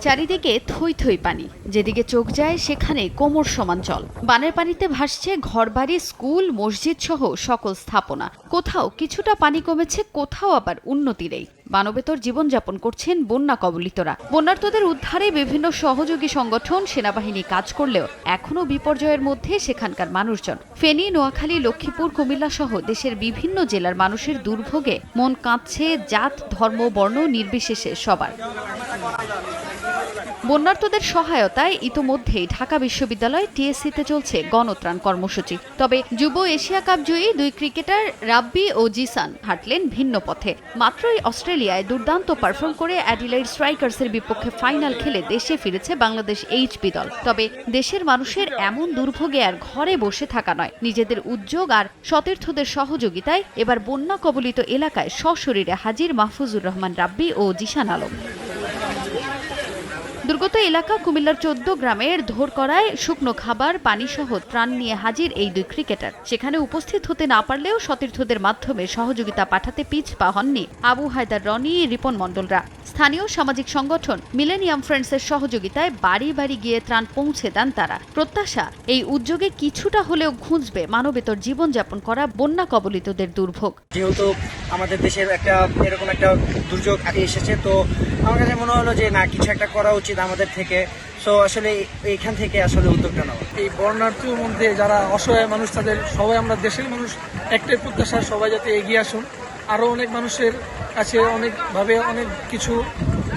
চারিদিকে থই থই পানি, যেদিকে চোখ যায় সেখানে কোমর সমান জল। বানের পানিতে ভাসছে ঘরবাড়ি, স্কুল, মসজিদ সহ সকল স্থাপনা। কোথাও কিছুটা পানি কমেছে, কোথাও আবার উন্নতি নেই। বানবেতর জীবনযাপন করছেন বন্যা কবলিতরা। বন্যার্তদের উদ্ধারে বিভিন্ন সহযোগী সংগঠন, সেনাবাহিনী কাজ করলেও এখনও বিপর্যয়ের মধ্যে সেখানকার মানুষজন। ফেনী, নোয়াখালী, লক্ষ্মীপুর, কুমিল্লা সহ দেশের বিভিন্ন জেলার মানুষের দুর্ভোগে মন কাঁদছে জাত, ধর্ম, বর্ণ নির্বিশেষে সবার। বন্যার্তদের সহায়তায় ইতোমধ্যেই ঢাকা বিশ্ববিদ্যালয় টিএসসিতে চলছে গণত্রাণ কর্মসূচি। তবে যুব এশিয়া কাপ জয়ী দুই ক্রিকেটার রাব্বি ও জিসান হাঁটলেন ভিন্ন পথে। মাত্রই অস্ট্রেলিয়ায় দুর্দান্ত পারফর্ম করে অ্যাডিলেইড স্ট্রাইকার্সের বিপক্ষে ফাইনাল খেলে দেশে ফিরেছে বাংলাদেশ এইচপি দল। তবে দেশের মানুষের এমন দুর্ভোগে আর ঘরে বসে থাকা নয়, নিজেদের উদ্যোগ আর সতীর্থদের সহযোগিতায় এবার বন্যা কবলিত এলাকায় সশরীরে হাজির মাহফুজুর রহমান রাব্বি ও জিসান আলম। দুর্গত এলাকা কুমিল্লার ১৪ গ্রামের ধোরকড়ায় শুকনো খাবার, পানিসহ ত্রাণ নিয়ে হাজির এই দুই ক্রিকেটার। সেখানে উপস্থিত হতে না পারলেও সতীর্থদের মাধ্যমে সহযোগিতা পাঠাতে পিছপা হননি আবু হায়দার রনি, রিপন মণ্ডলরা। স্থানীয় সামাজিক সংগঠন মিলেনিয়াম ফ্রেন্ডসের সহযোগিতায় বাড়ি বাড়ি গিয়ে ত্রাণ পৌঁছে দেন তারা। প্রত্যাশা, এই উদ্যোগে কিছুটা হলেও ঘুঁচবে মানবেতর জীবনযাপন করা বন্যা কবলিতদের দুর্ভোগ। যেহেতু আমাদের দেশের এরকম একটা দুর্যোগ এসেছে, তো আমার কাছে মনে হলো যে না, কিছু একটা করা উচিত আমাদের থেকে। সো আসলে এইখান থেকে আসলে উদ্যোগটা নেওয়া। এই বর্ণার্থীর মধ্যে যারা অসহায় মানুষ, তাদের সবাই, আমরা দেশের মানুষ একটাই প্রত্যাশা, সবাই যাতে এগিয়ে আসুন। আরও অনেক মানুষের কাছে অনেকভাবে অনেক কিছু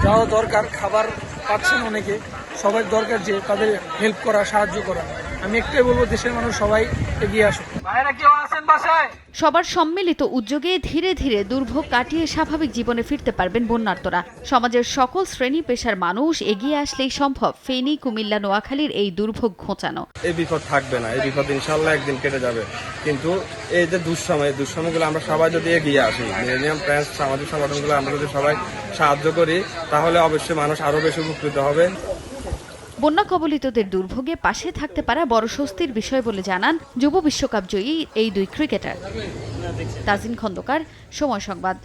যাওয়া দরকার, খাবার পাচ্ছেন অনেকে, সবার দরকার যে তাদের হেল্প করা, সাহায্য করা। আমি একটাই বলবো, দেশের মানুষ সবাই এগিয়ে আসুন। সবার সম্মিলিত উদ্যোগে ধীরে ধীরে দুর্ভোগ কাটিয়ে স্বাভাবিক জীবনে ফিরতে পারবেন বন্যার্তরা। সমাজের সকল শ্রেণী পেশার মানুষ এগিয়ে আসলেই সম্ভব ফেনী, কুমিল্লা, নোয়াখালীর এই দুর্ভোগ ঘোচানো। এই বিপদ থাকবে না, এই বিপদ ইনশাল্লাহ একদিন কেটে যাবে। কিন্তু এই যে দুঃসময়গুলো আমরা সবাই যদি এগিয়ে আসি, মিলেনিয়াম ফ্রেন্ডস, সামাজিক সংগঠনগুলো আমরা যদি সবাই সাহায্য করি, তাহলে অবশ্যই মানুষ আরো বেশি উপকৃত হবে। বন্যা কবলিতদের দুর্ভোগে পাশে থাকতে পারা বড় স্বস্তির বিষয় বলে জানান যুব বিশ্বকাপ জয়ী এই দুই ক্রিকেটার। তাজিন খন্দকার, সময় সংবাদ।